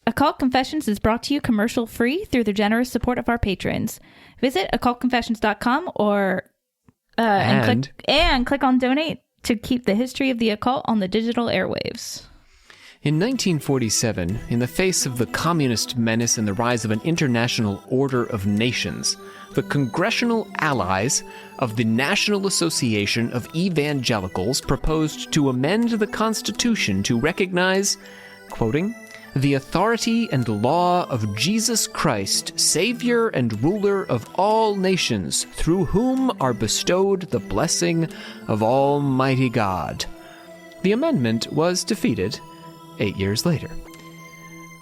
Occult Confessions is brought to you commercial-free through the generous support of our patrons. Visit occultconfessions.com or and click on donate to keep the history of the occult on the digital airwaves. In 1947, in the face of the communist menace and the rise of an international order of nations, the congressional allies of the National Association of Evangelicals proposed to amend the Constitution to recognize, quoting, "the authority and law of Jesus Christ, Savior and ruler of all nations, through whom are bestowed the blessing of Almighty God." The amendment was defeated 8 years later.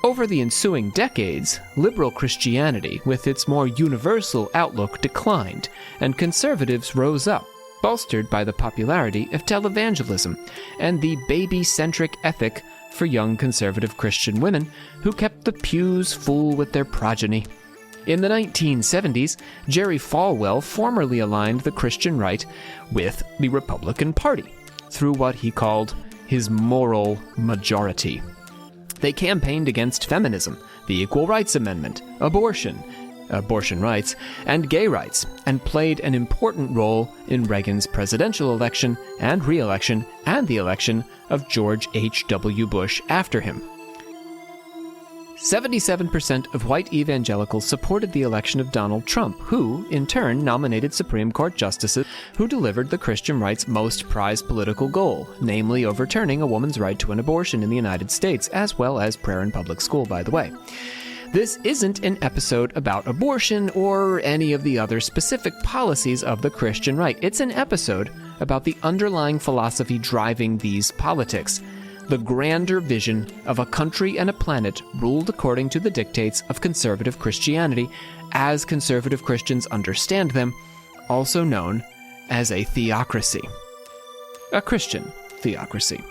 Over the ensuing decades, liberal Christianity, with its more universal outlook, declined, and conservatives rose up, bolstered by the popularity of televangelism and the baby-centric ethic for young conservative Christian women who kept the pews full with their progeny. In the 1970s, Jerry Falwell formerly aligned the Christian right with the Republican Party through what he called his moral majority. They campaigned against feminism, the Equal Rights Amendment, abortion rights, and gay rights, and played an important role in Reagan's presidential election and re-election, and the election of George H.W. Bush after him. 77% of white evangelicals supported the election of Donald Trump, who, in turn, nominated Supreme Court justices who delivered the Christian right's most prized political goal, namely overturning a woman's right to an abortion in the United States, as well as prayer in public school, by the way. This isn't an episode about abortion or any of the other specific policies of the Christian right. It's an episode about the underlying philosophy driving these politics. The grander vision of a country and a planet ruled according to the dictates of conservative Christianity, as conservative Christians understand them, also known as a theocracy. A Christian theocracy.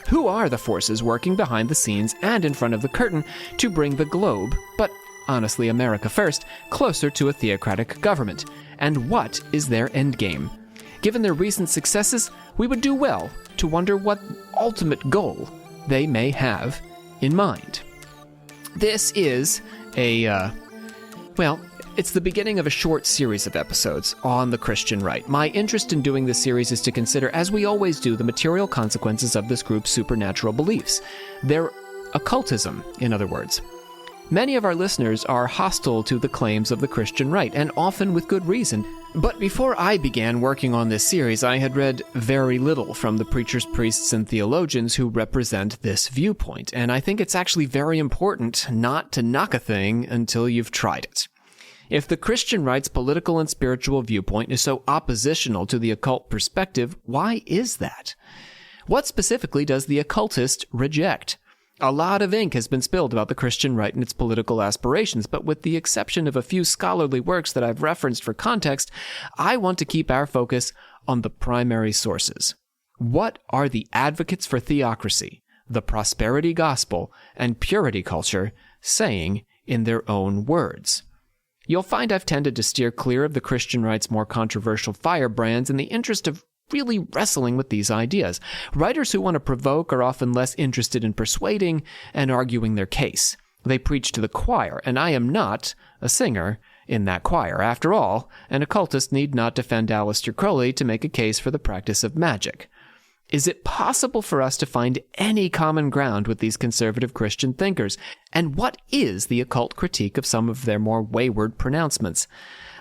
Who are the forces working behind the scenes and in front of the curtain to bring the globe, but honestly America first, closer to a theocratic government? And what is their endgame? Given their recent successes, we would do well to wonder what ultimate goal they may have in mind. This is it's the beginning of a short series of episodes on the Christian right. My interest in doing this series is to consider, as we always do, the material consequences of this group's supernatural beliefs. Their occultism, in other words. Many of our listeners are hostile to the claims of the Christian right, and often with good reason. But before I began working on this series, I had read very little from the preachers, priests, and theologians who represent this viewpoint, and I think it's actually very important not to knock a thing until you've tried it. If the Christian right's political and spiritual viewpoint is so oppositional to the occult perspective, why is that? What specifically does the occultist reject? A lot of ink has been spilled about the Christian right and its political aspirations, but with the exception of a few scholarly works that I've referenced for context, I want to keep our focus on the primary sources. What are the advocates for theocracy, the prosperity gospel, and purity culture saying in their own words? You'll find I've tended to steer clear of the Christian right's more controversial firebrands in the interest of really wrestling with these ideas. Writers who want to provoke are often less interested in persuading and arguing their case. They preach to the choir, and I am not a singer in that choir. After all, an occultist need not defend Aleister Crowley to make a case for the practice of magic. Is it possible for us to find any common ground with these conservative Christian thinkers? And what is the occult critique of some of their more wayward pronouncements?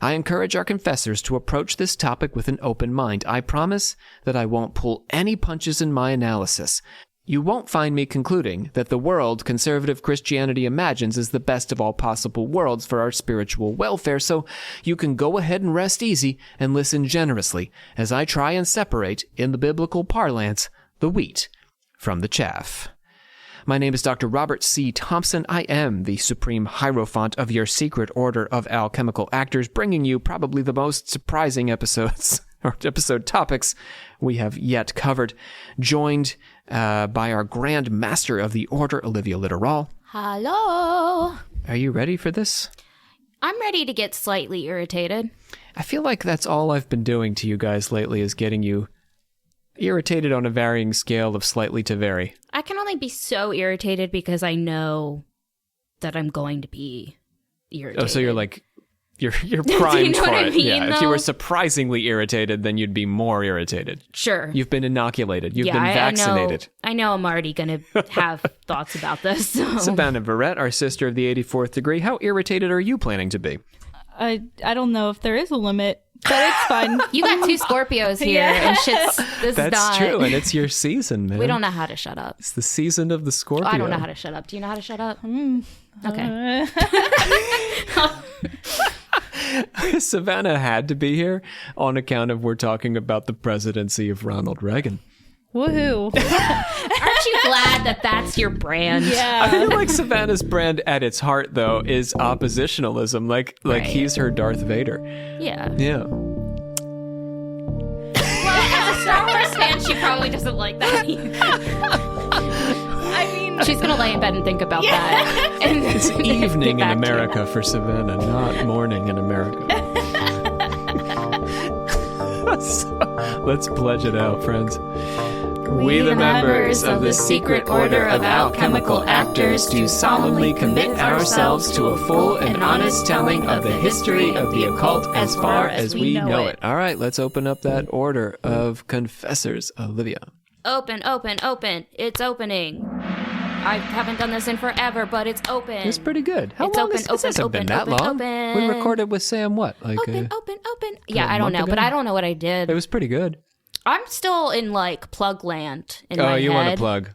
I encourage our confessors to approach this topic with an open mind. I promise that I won't pull any punches in my analysis. You won't find me concluding that the world conservative Christianity imagines is the best of all possible worlds for our spiritual welfare, so you can go ahead and rest easy and listen generously as I try and separate, in the biblical parlance, the wheat from the chaff. My name is Dr. Robert C. Thompson. I am the Supreme Hierophant of your secret order of alchemical actors, bringing you probably the most surprising episodes or episode topics we have yet covered, joined by our Grand Master of the Order, Olivia Littoral. Hello. Are you ready for this? I'm ready to get slightly irritated. I feel like that's all I've been doing to you guys lately is getting you irritated on a varying scale of slightly to very. I can only be so irritated because I know that I'm going to be irritated. Oh, so you're like, you're primed know for what I it. mean, Yeah, if you though? were surprisingly irritated, then you'd be more irritated. Sure. You've been inoculated. You've been vaccinated. I know I'm already going to have thoughts about this. So. Savannah Verrett, our sister of the 84th degree, how irritated are you planning to be? I don't know if there is a limit, but it's fine. You got 2 Scorpios here, and this That's is not... true, and it's your season, man. We don't know how to shut up. It's the season of the Scorpio. I don't know how to shut up. Do you know how to shut up? Okay. Savannah had to be here on account of we're talking about the presidency of Ronald Reagan. Woohoo. Aren't you glad that that's your brand? I Yeah. feel like Savannah's brand at its heart, though, is oppositionalism. Like Right. he's her Darth Vader. Yeah. Yeah. Well, as a Star Wars fan, she probably doesn't like that either. I mean, She's going to lay in bed and think about that. And It's evening get in back to it. America for Savannah, not morning in America. So, let's pledge it out, friends. We, the members of the secret order of alchemical actors, do solemnly commit ourselves to a full and honest telling of the history of the occult as far as we know it. All right, let's open up that order of confessors. Olivia. Open, open, open. It's opening. I haven't done this in forever, but it's open. It's pretty good. How It's long open, is open, this? Hasn't been open, that open, long. open. We recorded with Sam what? Like Open, open, open. Yeah, I don't month know, but ago? I don't know what I did. it was pretty good. I'm still in like plug land in my Oh, you head. want to plug?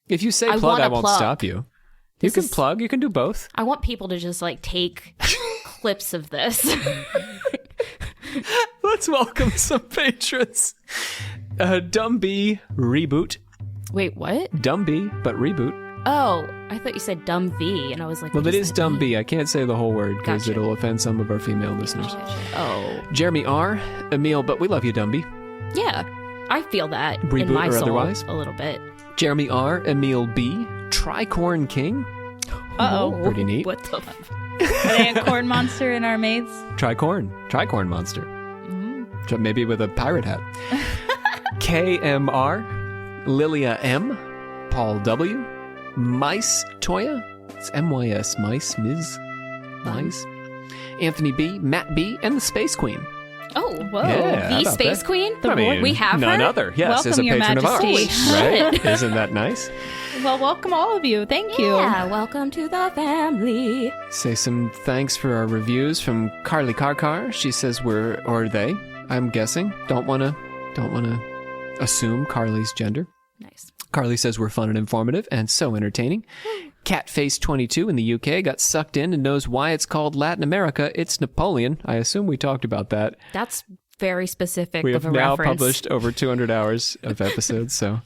If you say I plug, I wanna won't plug. stop you. You This can is- plug. You can do both. I want people to just like take clips of this. Let's welcome some patrons. Dumb B reboot. Wait, what? Dumb B, but reboot. Oh, I thought you said dumb V, and I was like, Well, what it is that dumb mean? B. I can't say the whole word because Gotcha. it'll offend some of our female listeners. Oh, Jeremy R, Emil, but we love you, Dumb B. yeah. I feel that Reboot in my or soul otherwise? a little bit. Jeremy R, Emil B, Tricorn King. uh-oh. Pretty neat. What the? Are they a corn monster in our maids? Tricorn monster. Maybe with a pirate hat. KMR, Lilia M, Paul W, Mice Toya. It's MYS, Mice, Ms. Mice. Anthony B, Matt B, and the Space Queen. Oh, Whoa. Yeah, how the about Space that? Queen. I mean, we have none her. other. Yes, is a Welcome, Your patron of ours. Majesty. Holy Right? Isn't that nice? Well, welcome all of you. Thank you. Yeah, welcome to the family. Say some thanks for our reviews from Carly Karkar. She says or they, I'm guessing, don't wanna assume Carly's gender. Nice. Carly says we're fun and informative and so entertaining. Catface22 in the UK got sucked in and knows why it's called Latin America. It's Napoleon. I assume we talked about that. That's very specific We of have a now reference. published over 200 hours of episodes, so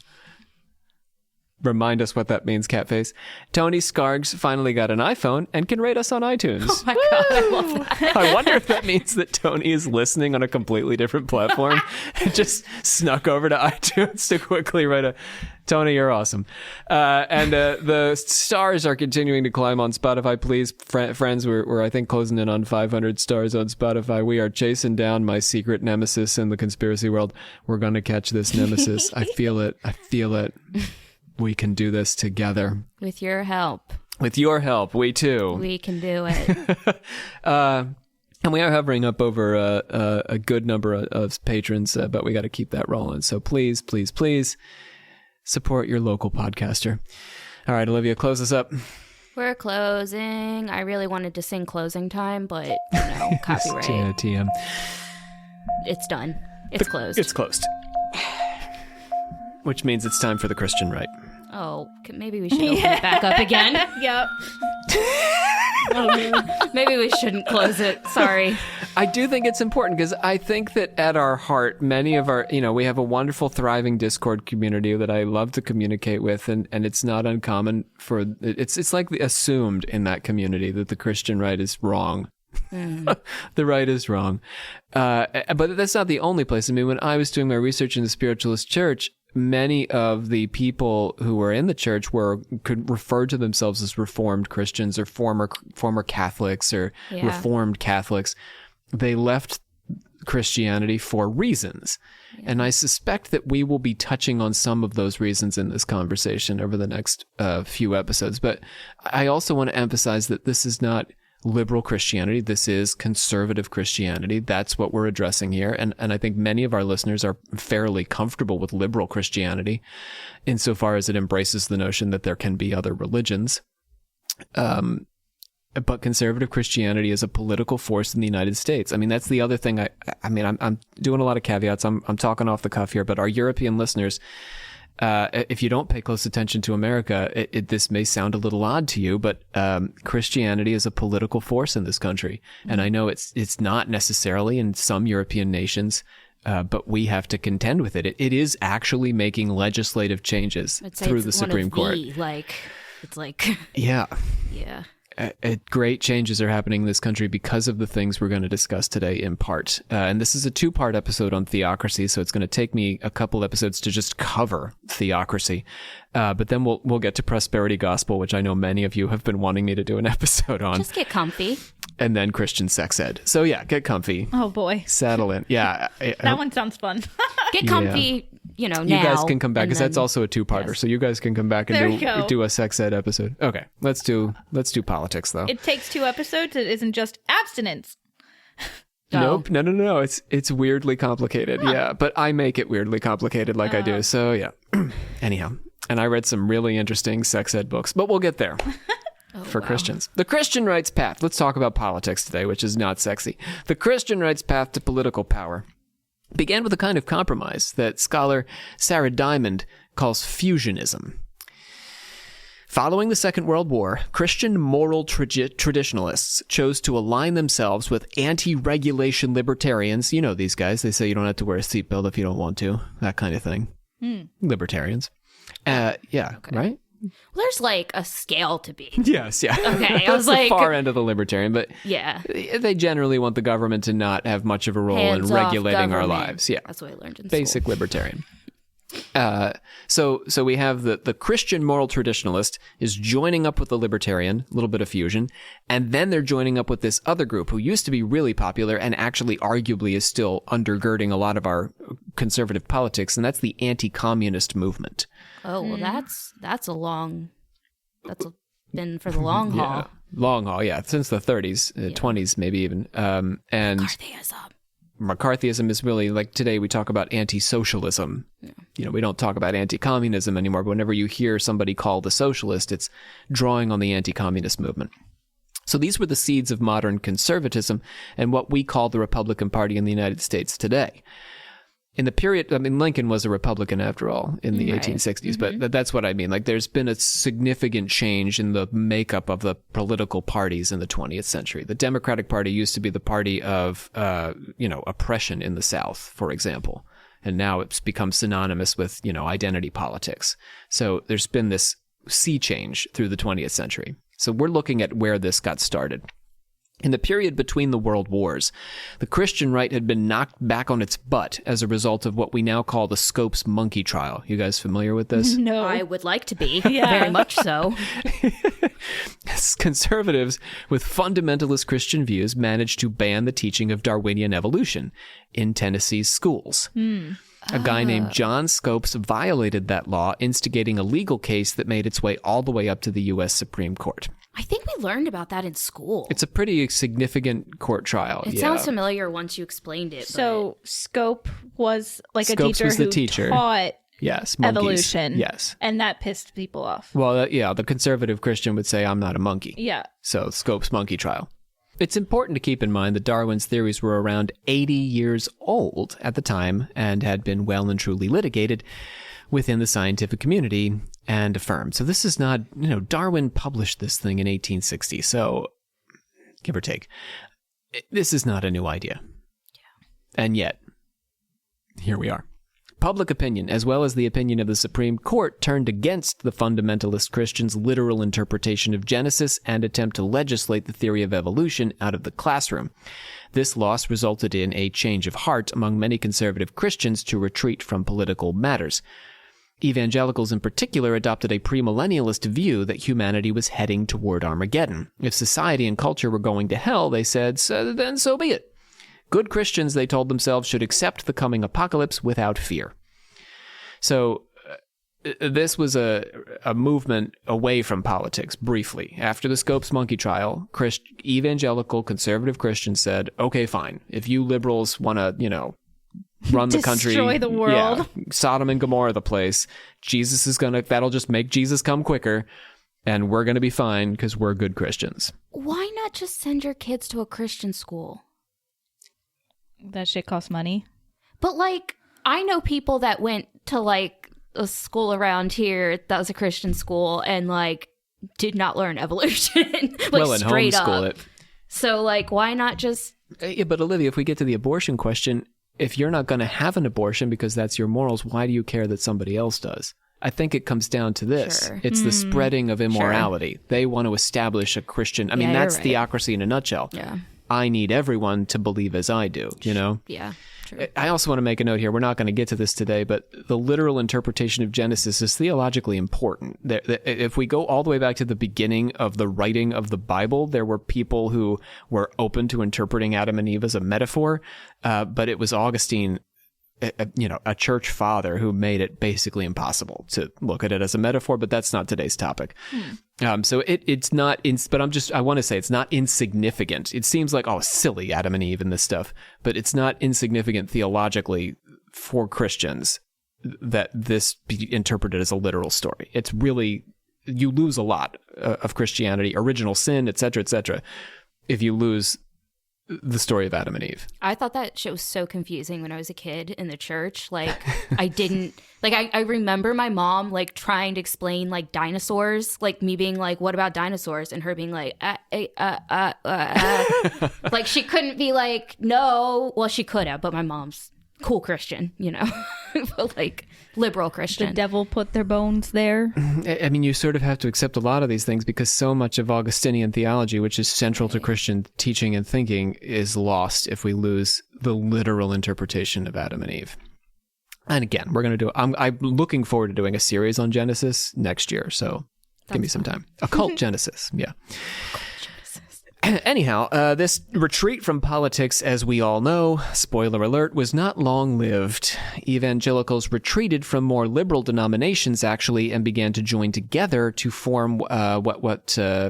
remind us what that means, Catface. Tony Scargs finally got an iPhone and can rate us on iTunes. Oh my god, I love that. I wonder if that means that Tony is listening on a completely different platform and just snuck over to iTunes to quickly write a... Tony, you're awesome. And the stars are continuing to climb on Spotify. Please, friends, we're, I think, closing in on 500 stars on Spotify. We are chasing down my secret nemesis in the conspiracy world. We're going to catch this nemesis. I feel it. We can do this together. With your help, With your help, we too. we can do it. And we are hovering up over a good number of patrons, but we got to keep that rolling. So please, please, please support your local podcaster. All right, Olivia, close us up. We're closing. I really wanted to sing closing time, but copyright. TM. It's done. It's closed. It's closed. Which means it's time for the Christian right. Oh, maybe we should open it back up again. Yep. Maybe we shouldn't close it. Sorry. I do think it's important because I think that at our heart, many of our, we have a wonderful, thriving Discord community that I love to communicate with, and it's not uncommon for, it's like assumed in that community that the Christian right is wrong. The right is wrong. But that's not the only place. I mean, when I was doing my research in the Spiritualist Church, many of the people who were in the church could refer to themselves as Reformed Christians or former Catholics or Reformed Catholics. They left Christianity for reasons. And I suspect that we will be touching on some of those reasons in this conversation over the next few episodes. But I also want to emphasize that this is not liberal Christianity. This is conservative Christianity. That's what we're addressing here. And I think many of our listeners are fairly comfortable with liberal Christianity insofar as it embraces the notion that there can be other religions. But conservative Christianity is a political force in the United States. I mean, that's the other thing. I'm doing a lot of caveats. I'm talking off the cuff here, but our European listeners, if you don't pay close attention to America, this may sound a little odd to you, but Christianity is a political force in this country. And I know it's not necessarily in some European nations, but we have to contend with it. It is actually making legislative changes through the Supreme Court. Yeah. Great changes are happening in this country because of the things we're going to discuss today in part. And this is a 2-part episode on theocracy, so it's going to take me a couple episodes to just cover theocracy. But then we'll get to prosperity gospel, which I know many of you have been wanting me to do an episode on. Just get comfy. And then Christian sex ed. So yeah, get comfy. Oh boy. Saddle in. Yeah. That one sounds fun. Get comfy, now. You guys can come back because that's also a 2-parter. Yes. So you guys can come back and do a sex ed episode. Okay. Let's do politics though. It takes 2 episodes. It isn't just abstinence. Nope. No. It's weirdly complicated. Huh. Yeah. But I make it weirdly complicated like I do. So yeah. Anyhow. And I read some really interesting sex ed books, but we'll get there. Christians. The Christian right's path. Let's talk about politics today, which is not sexy. The Christian right's path to political power began with a kind of compromise that scholar Sarah Diamond calls fusionism. Following the Second World War, Christian moral traditionalists chose to align themselves with anti-regulation libertarians. You know these guys. They say you don't have to wear a seatbelt if you don't want to. That kind of thing. Libertarians. Right? Well, there's like a scale to be. Yes, yeah. Okay, I was That's like... the far end of the libertarian, but yeah, they generally want the government to not have much of a role in regulating our lives. Yeah, that's what I learned in basic school. Libertarian. So we have the Christian moral traditionalist is joining up with the libertarian, a little bit of fusion, and then they're joining up with this other group who used to be really popular and actually arguably is still undergirding a lot of our conservative politics, and that's the anti-communist movement. Oh, well, that's been for the long haul. Yeah. Long haul, yeah, since the 30s, 20s maybe even. And McCarthyism is really, like today we talk about anti-socialism. Yeah. We don't talk about anti-communism anymore, but whenever you hear somebody called a socialist, it's drawing on the anti-communist movement. So these were the seeds of modern conservatism and what we call the Republican Party in the United States today. In the period, Lincoln was a Republican after all in the 1860s, but that's what I mean. Like there's been a significant change in the makeup of the political parties in the 20th century. The Democratic Party used to be the party of, oppression in the South, for example. And now it's become synonymous with, identity politics. So there's been this sea change through the 20th century. So we're looking at where this got started. In the period between the world wars, the Christian right had been knocked back on its butt as a result of what we now call the Scopes monkey trial. You guys familiar with this? No. I would like to be. Very much so. Conservatives with fundamentalist Christian views managed to ban the teaching of Darwinian evolution in Tennessee's schools. A guy named John Scopes violated that law, instigating a legal case that made its way all the way up to the U.S. Supreme Court. I think we learned about that in school. It's a pretty significant court trial. It sounds familiar once you explained it. So Scope was like Scopes a teacher who taught monkeys. Evolution. Yes. And that pissed people off. Well, the conservative Christian would say, I'm not a monkey. Yeah. So Scopes monkey trial. It's important to keep in mind that Darwin's theories were around 80 years old at the time and had been well and truly litigated within the scientific community and affirmed. So this is not, Darwin published this thing in 1860, so give or take. This is not a new idea. Yeah. And yet, here we are. Public opinion, as well as the opinion of the Supreme Court, turned against the fundamentalist Christians' literal interpretation of Genesis and attempt to legislate the theory of evolution out of the classroom. This loss resulted in a change of heart among many conservative Christians to retreat from political matters. Evangelicals in particular adopted a premillennialist view that humanity was heading toward Armageddon. If society and culture were going to hell, they said, then so be it. Good Christians, they told themselves, should accept the coming apocalypse without fear. So this was a movement away from politics, briefly. After the Scopes monkey trial, evangelical conservative Christians said, okay, fine. If you liberals want to, run the country, destroy the world, Sodom and Gomorrah the place, that'll just make Jesus come quicker, and we're going to be fine because we're good Christians. Why not just send your kids to a Christian school? That shit costs money. But, like, I know people that went to, like, a school around here that was a Christian school and, like, did not learn evolution. Like, well, and straight homeschool up. It. So, like, why not just... Yeah, but Olivia, if we get to the abortion question, if you're not going to have an abortion because that's your morals, why do you care that somebody else does? I think it comes down to this. Sure. It's the spreading of immorality. Sure. They want to establish a Christian... I mean, that's right. Theocracy in a nutshell. Yeah. I need everyone to believe as I do, Yeah, true. I also want to make a note here. We're not going to get to this today, but the literal interpretation of Genesis is theologically important. If we go all the way back to the beginning of the writing of the Bible, there were people who were open to interpreting Adam and Eve as a metaphor, but it was Augustine, a church father, who made it basically impossible to look at it as a metaphor, but that's not today's topic. So it's not, but I want to say it's not insignificant. It seems like, oh, silly Adam and Eve and this stuff, but it's not insignificant theologically for Christians that this be interpreted as a literal story. It's really, you lose a lot of Christianity, original sin, et cetera, if you lose the story of Adam and Eve. I thought that shit was so confusing when I was a kid in the church. Like, I didn't, like, I remember my mom, like, trying to explain, like, dinosaurs, like, me being like, what about dinosaurs? And her being like, like, she couldn't be like, no. Well, she could have, but my mom's cool Christian, but, like, liberal Christian. The devil put their bones there. I mean, you sort of have to accept a lot of these things because so much of Augustinian theology, which is central to Christian teaching and thinking, is lost if we lose the literal interpretation of Adam and Eve. And again, we're going to I'm looking forward to doing a series on Genesis next year, so give me some time. Occult Genesis, yeah. Anyhow, this retreat from politics, as we all know, spoiler alert, was not long-lived. Evangelicals retreated from more liberal denominations, actually, and began to join together to form what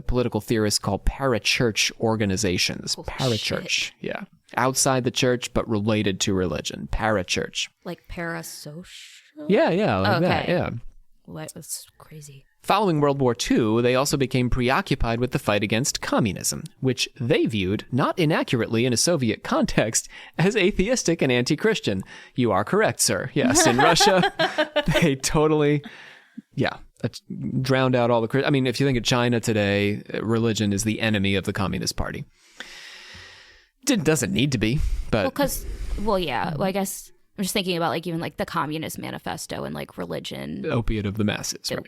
political theorists call parachurch organizations. Holy parachurch, shit. Yeah. Outside the church, but related to religion. Parachurch. Like parasocial? Yeah, like that, yeah. What? That's crazy. Following World War II, they also became preoccupied with the fight against communism, which they viewed, not inaccurately in a Soviet context, as atheistic and anti-Christian. You are correct, sir. Yes, in Russia, they totally, drowned out all the... I mean, if you think of China today, religion is the enemy of the Communist Party. It doesn't need to be, but... I guess... I'm just thinking about, like, even, like, the Communist Manifesto and, like, religion. The opiate of the masses, right?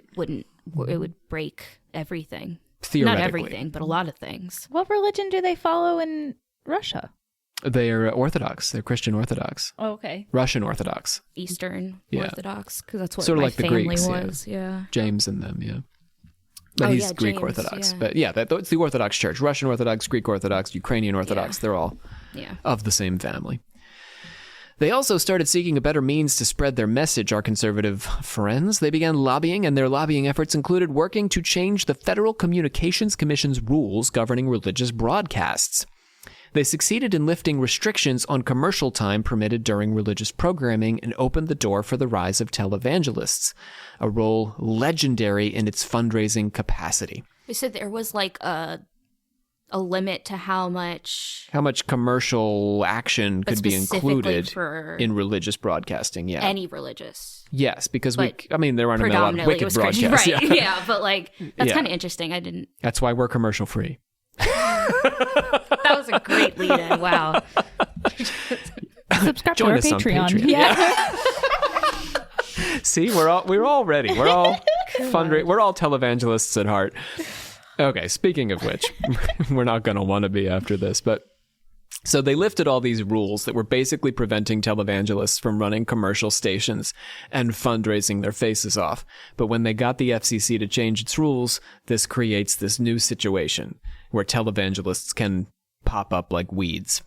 It would break everything. Theoretically. Not everything, but a lot of things. What religion do they follow in Russia? They are Orthodox. They're Christian Orthodox. Oh, okay. Russian Orthodox. Eastern Orthodox, because that's what sort of my like family the Greeks, was. Yeah. James and them, yeah. But he's Greek James, Orthodox. yeah. But yeah, it's the Orthodox Church. Russian Orthodox, Greek Orthodox, Ukrainian Orthodox. They're all of the same family. They also started seeking a better means to spread their message, our conservative friends. They began lobbying, and their lobbying efforts included working to change the Federal Communications Commission's rules governing religious broadcasts. They succeeded in lifting restrictions on commercial time permitted during religious programming and opened the door for the rise of televangelists, a role legendary in its fundraising capacity. They said there was, like, a limit to how much commercial action could be included in religious broadcasting. Yeah, any religious. Yes, because there aren't a lot of wicked broadcasts, right? Yeah, but like that's kind of interesting. I didn't. That's why we're commercial free. That was a great lead-in. Wow. Subscribe to our Patreon. Yeah. See, we're all ready. We're all we're all televangelists at heart. Okay, speaking of which, we're not going to want to be after this, but so they lifted all these rules that were basically preventing televangelists from running commercial stations and fundraising their faces off. But when they got the FCC to change its rules, this creates this new situation where televangelists can pop up like weeds.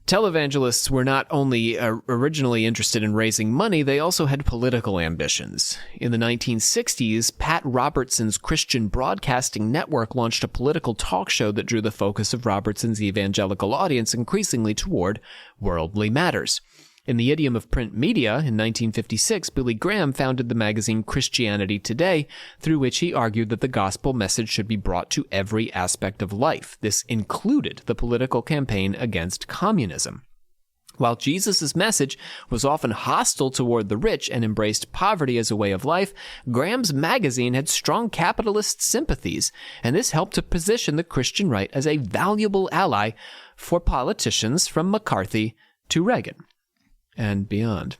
Televangelists were not only originally interested in raising money, they also had political ambitions. In the 1960s, Pat Robertson's Christian Broadcasting Network launched a political talk show that drew the focus of Robertson's evangelical audience increasingly toward worldly matters. In the idiom of print media, in 1956, Billy Graham founded the magazine Christianity Today, through which he argued that the gospel message should be brought to every aspect of life. This included the political campaign against communism. While Jesus' message was often hostile toward the rich and embraced poverty as a way of life, Graham's magazine had strong capitalist sympathies, and this helped to position the Christian right as a valuable ally for politicians from McCarthy to Reagan and beyond.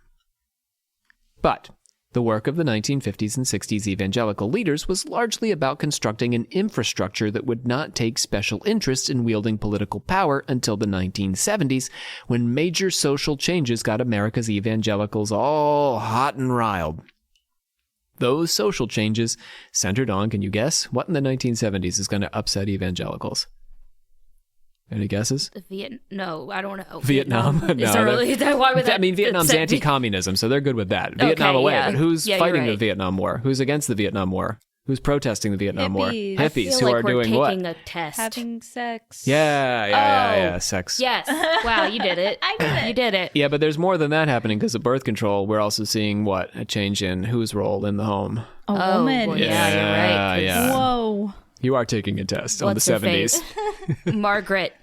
But the work of the 1950s and 60s evangelical leaders was largely about constructing an infrastructure that would not take special interest in wielding political power until the 1970s, when major social changes got America's evangelicals all hot and riled. Those social changes centered on, can you guess, what in the 1970s is going to upset evangelicals? Any guesses? No, I don't know. Vietnam? No. Why would that? I mean, Vietnam's anti-communism, so they're good with that. Vietnam away, but who's fighting the Vietnam War? Who's against the Vietnam War? Who's protesting the Vietnam War? Hippies who are doing what? Taking a test. Having sex. Yeah, sex. Yes. Wow, you did it. I did it. You did it. Yeah, but there's more than that happening because of birth control. We're also seeing what? A change in whose role in the home. A woman. Well, yeah, you're right. Yeah. Whoa. You are taking a test on the What's her 70s. face? Margaret,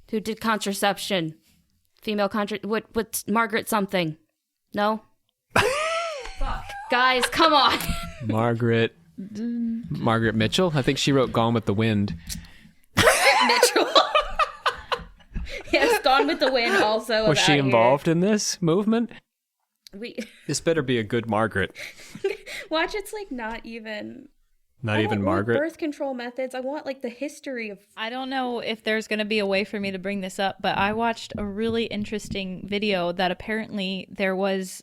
who did contraception. Female what's Margaret something? No? Fuck. Guys, come on. Margaret Mitchell? I think she wrote Gone with the Wind. Mitchell. Yes, Gone with the Wind also. Was she involved in this movement? This better be a good Margaret. Watch, it's like not even Margaret. Birth control methods. I want like the history of. I don't know if there's going to be a way for me to bring this up, but I watched a really interesting video that apparently there was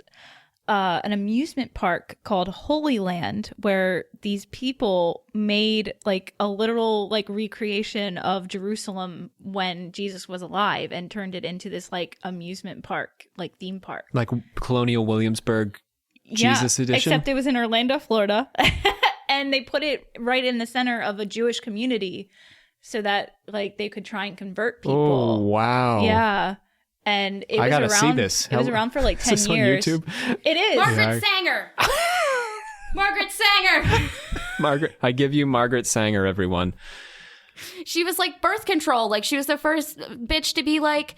an amusement park called Holy Land where these people made like a literal like recreation of Jerusalem when Jesus was alive and turned it into this like amusement park, like theme park. Like Colonial Williamsburg Jesus edition? Except it was in Orlando, Florida. And they put it right in the center of a Jewish community so that like they could try and convert people. Oh, wow. Yeah. And it was around, see this. It was around for like 10 is this years. on YouTube? It is. Margaret Sanger. Margaret Sanger. Margaret, I give you Margaret Sanger, everyone. She was like birth control. Like she was the first bitch to be like,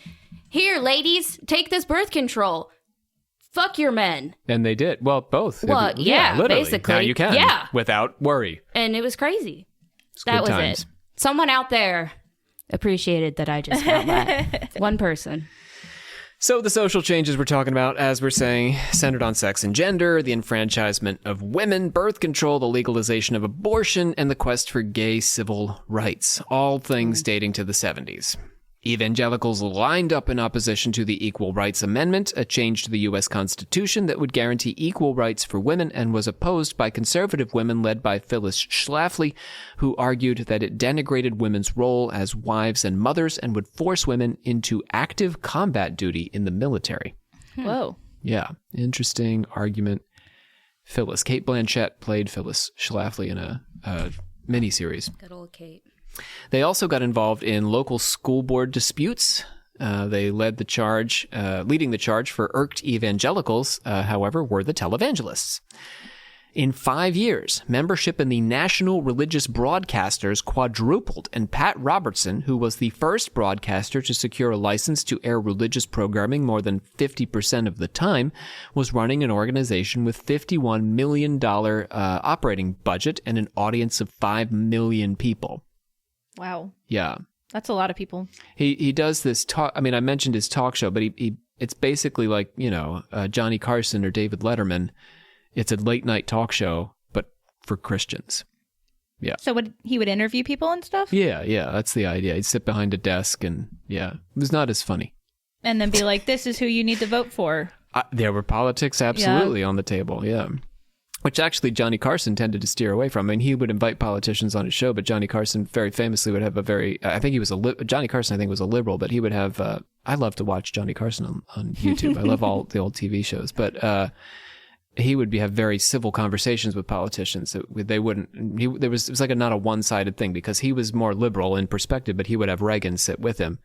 here, ladies, take this birth control. Fuck your men. And they did. Well, both. Well, yeah, literally. basically. Now you can. Yeah. Without worry. And it was crazy. That was times. it. Someone out there appreciated that I just found that. One person. So the social changes we're talking about, as we're saying, centered on sex and gender, the enfranchisement of women, birth control, the legalization of abortion, and the quest for gay civil rights, all things dating to the 70s. Evangelicals lined up in opposition to the Equal Rights Amendment, a change to the U.S. Constitution that would guarantee equal rights for women, and was opposed by conservative women led by Phyllis Schlafly, who argued that it denigrated women's role as wives and mothers and would force women into active combat duty in the military. Whoa. Yeah, interesting argument. Phyllis. Cate Blanchett played Phyllis Schlafly in a miniseries. Good old Kate. They also got involved in local school board disputes. They led the charge, leading the charge for irked evangelicals, however, were the televangelists. In 5 years, membership in the National Religious Broadcasters quadrupled, and Pat Robertson, who was the first broadcaster to secure a license to air religious programming more than 50% of the time, was running an organization with $51 million operating budget and an audience of 5 million people. Wow. Yeah. That's a lot of people. He does this talk. I mean, I mentioned his talk show, but it's basically like, Johnny Carson or David Letterman. It's a late night talk show, but for Christians. Yeah. So he would interview people and stuff? Yeah. That's the idea. He'd sit behind a desk and it was not as funny. And then be like, this is who you need to vote for. There were politics absolutely on the table. Yeah. which actually Johnny Carson tended to steer away from. I mean, he would invite politicians on his show, but Johnny Carson very famously would have Johnny Carson, I think, was a liberal, but he would have, I love to watch Johnny Carson on YouTube. I love all the old TV shows, but he would have very civil conversations with politicians. It was like not a one-sided thing, because he was more liberal in perspective, but he would have Reagan sit with him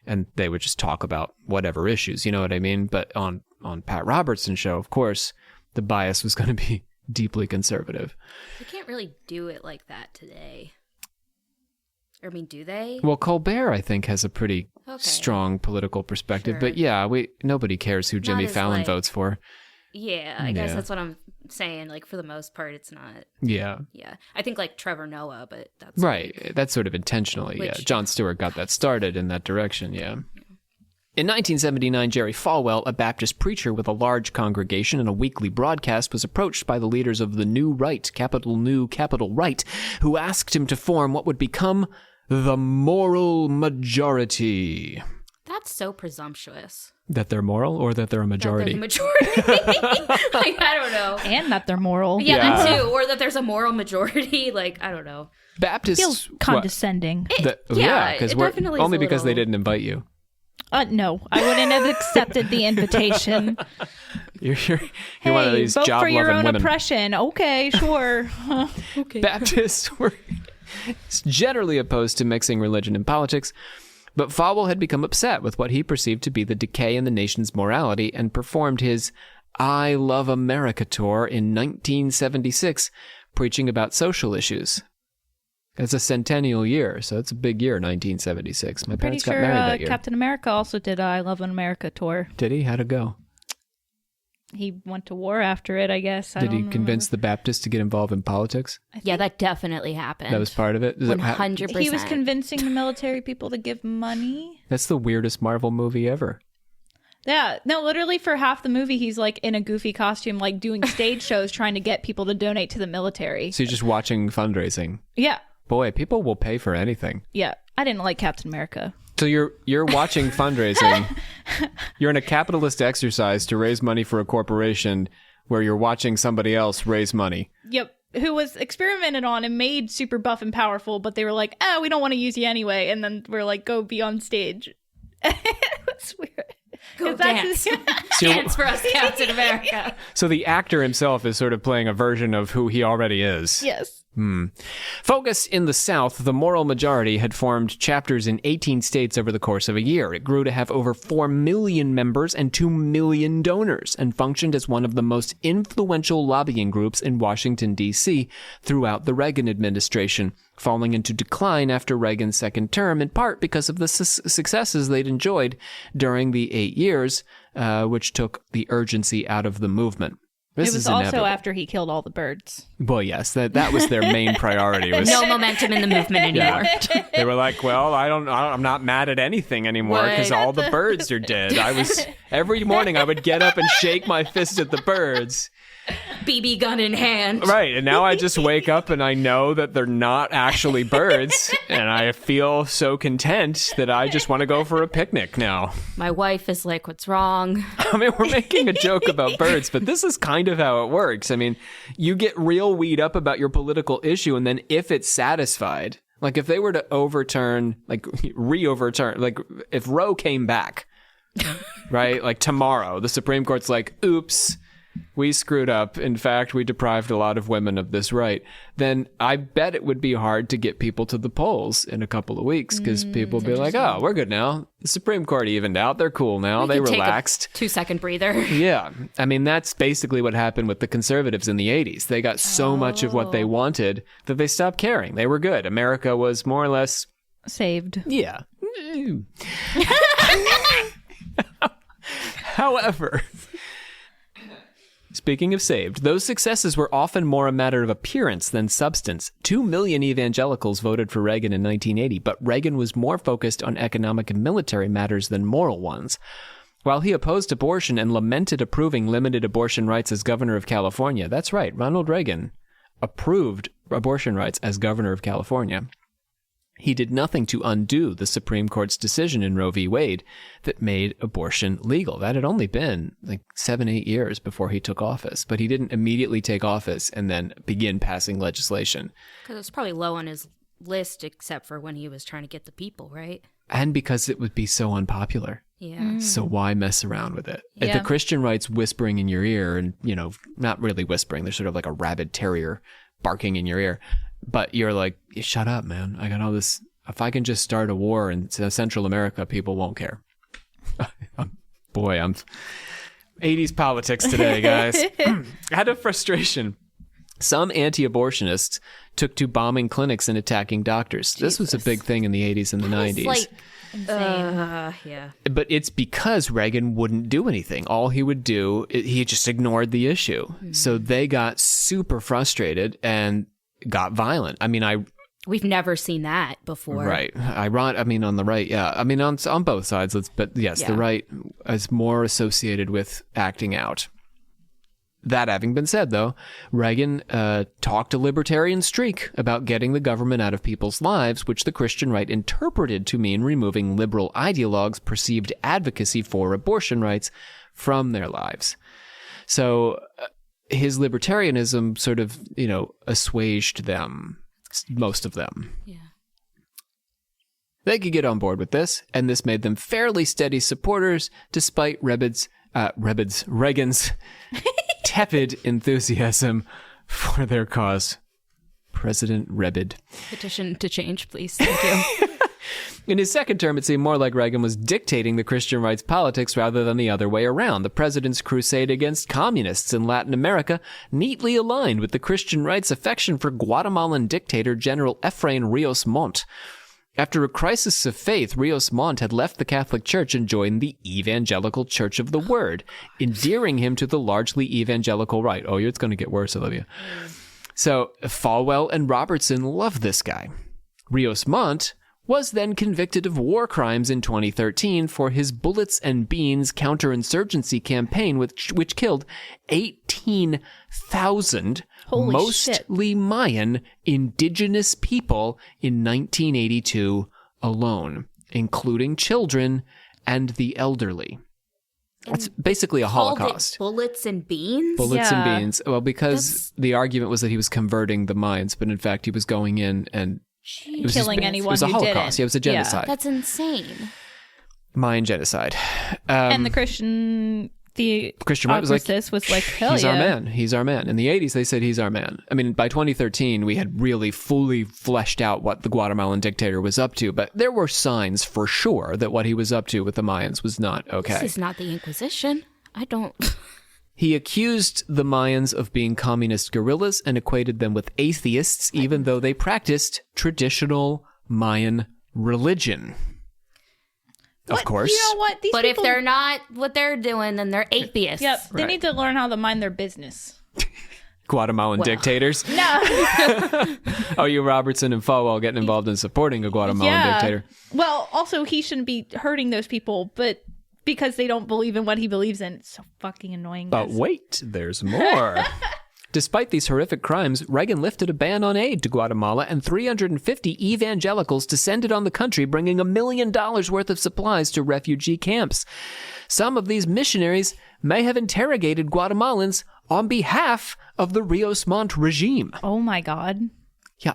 and they would just talk about whatever issues, you know what I mean? But on Pat Robertson's show, of course, the bias was going to be deeply conservative. You can't really do it like that today. Or, I mean, do they? Well, Colbert, I think, has a pretty strong political perspective. Sure. But yeah, nobody cares who Jimmy Fallon votes for. Yeah, I guess that's what I'm saying. Like, for the most part, it's not. Yeah. Yeah. I think, like, Trevor Noah, but that's... Right. That's sort of intentionally, yeah. Jon Stewart got that started in that direction, yeah. In 1979, Jerry Falwell, a Baptist preacher with a large congregation and a weekly broadcast, was approached by the leaders of the New Right, capital New, capital Right, who asked him to form what would become the moral majority. That's so presumptuous. That they're moral, or that they're a majority? That they're the majority. Like, I don't know. And that they're moral. Yeah, that too. Or that there's a moral majority. Like, I don't know. Baptists feels condescending. Because only because they didn't invite you. No, I wouldn't have accepted the invitation. You're Hey, one of these vote job-loving for your own women. Oppression. Okay, sure. Okay. Baptists were generally opposed to mixing religion and politics, but Falwell had become upset with what he perceived to be the decay in the nation's morality and performed his I Love America tour in 1976, preaching about social issues. It's a centennial year, so it's a big year, 1976. My parents got married that year. Captain America also did I Love America tour. Did he? How'd it go? He went to war after it, I guess. Did he convince the Baptists to get involved in politics? Yeah, that definitely happened. That was part of it? 100%. He was convincing the military people to give money. That's the weirdest Marvel movie ever. Yeah, no, literally for half the movie, he's like in a goofy costume, like doing stage shows, trying to get people to donate to the military. So you're just watching fundraising. Yeah. Boy, people will pay for anything. Yeah, I didn't like Captain America. So you're watching fundraising. You're in a capitalist exercise to raise money for a corporation where you're watching somebody else raise money. Yep. Who was experimented on and made super buff and powerful, but they were like, we don't want to use you anyway. And then we're like, go be on stage. It's weird. Go dance. Dance for us, Captain America. So the actor himself is sort of playing a version of who he already is. Yes. Focused in the South, the Moral Majority had formed chapters in 18 states over the course of a year. It grew to have over 4 million members and 2 million donors, and functioned as one of the most influential lobbying groups in Washington, D.C. throughout the Reagan administration, falling into decline after Reagan's second term, in part because of the successes they'd enjoyed during the 8 years, which took the urgency out of the movement. It was also after he killed all the birds. Well, yes, that was their main priority. Was no momentum in the movement anymore. Yeah. They were like, well, I'm not mad at anything anymore because all the birds are dead. Every morning I would get up and shake my fist at the birds. BB gun in hand. Right, and now I just wake up and I know that they're not actually birds, and I feel so content that I just want to go for a picnic now. My wife is like, what's wrong? I mean, we're making a joke about birds, but this is kind of how it works. I mean, you get real weed up about your political issue, and then if it's satisfied, like if they were to re-overturn, like if Roe came back, right, like tomorrow, the Supreme Court's like, oops, we screwed up. In fact, we deprived a lot of women of this right. Then I bet it would be hard to get people to the polls in a couple of weeks because people will be like, oh, we're good now. The Supreme Court evened out. They're cool now. They relaxed. Take a 2-second breather. Yeah. I mean, that's basically what happened with the conservatives in the 80s. They got so much of what they wanted that they stopped caring. They were good. America was more or less saved. Yeah. However, speaking of saved, those successes were often more a matter of appearance than substance. 2 million evangelicals voted for Reagan in 1980, but Reagan was more focused on economic and military matters than moral ones. While he opposed abortion and lamented approving limited abortion rights as governor of California, that's right, Ronald Reagan approved abortion rights as governor of California. He did nothing to undo the Supreme Court's decision in Roe v. Wade that made abortion legal. That had only been like 7-8 years before he took office, but he didn't immediately take office and then begin passing legislation. Because it's probably low on his list, except for when he was trying to get the people, right? And because it would be so unpopular. Yeah. So why mess around with it? Yeah. The Christian right's whispering in your ear, and, you know, not really whispering. They're sort of like a rabid terrier barking in your ear. But you're like, shut up, man. I got all this. If I can just start a war in Central America, people won't care. Boy, I'm 80s politics today, guys. Out of frustration, some anti-abortionists took to bombing clinics and attacking doctors. This was a big thing in the 80s and the 90s. Like, Yeah. But it's because Reagan wouldn't do anything. All he would do, he just ignored the issue. Mm-hmm. So they got super frustrated and got violent. I mean, we've never seen that before. Right. I mean, on the right, yeah. I mean, on both sides, but yes, the right is more associated with acting out. That having been said, though, Reagan talked a libertarian streak about getting the government out of people's lives, which the Christian right interpreted to mean removing liberal ideologues' perceived advocacy for abortion rights from their lives. So his libertarianism sort of, assuaged them, most of them. Yeah. They could get on board with this, and this made them fairly steady supporters, despite Reagan's tepid enthusiasm for their cause. President Rebid. Petition to change, please. Thank you. In his second term, it seemed more like Reagan was dictating the Christian rights politics rather than the other way around. The president's crusade against communists in Latin America neatly aligned with the Christian rights' affection for Guatemalan dictator General Efrain Rios Montt. After a crisis of faith, Rios Montt had left the Catholic Church and joined the Evangelical Church of the Word, endearing him to the largely evangelical right. Oh, it's going to get worse, Olivia. So Falwell and Robertson loved this guy. Rios Montt was then convicted of war crimes in 2013 for his Bullets and Beans counterinsurgency campaign, which killed 18,000 mostly Mayan indigenous people in 1982 alone, including children and the elderly. It's basically a Holocaust. Bullets and Beans? Bullets and Beans. Well, because the argument was that he was converting the Mayans, but in fact he was going in and killing anyone who didn't. It was a Holocaust. Yeah, it was a genocide. That's insane. Mayan genocide. And the Christian right was like, hell he's our man. He's our man. In the 80s, they said he's our man. I mean, by 2013, we had really fully fleshed out what the Guatemalan dictator was up to, but there were signs for sure that what he was up to with the Mayans was not okay. This is not the Inquisition. I don't... He accused the Mayans of being communist guerrillas and equated them with atheists, even though they practiced traditional Mayan religion. Of course. You know what? But if they're not what they're doing, then they're atheists. Yep. They need to learn how to mind their business. Guatemalan dictators? No. Oh, you Robertson and Falwell getting involved in supporting a Guatemalan dictator. Well, also, he shouldn't be hurting those people, but because they don't believe in what he believes in. It's so fucking annoying. But wait, there's more. Despite these horrific crimes, Reagan lifted a ban on aid to Guatemala, and 350 evangelicals descended on the country, bringing $1 million worth of supplies to refugee camps. Some of these missionaries may have interrogated Guatemalans on behalf of the Rios Montt regime. Oh my God. Yeah.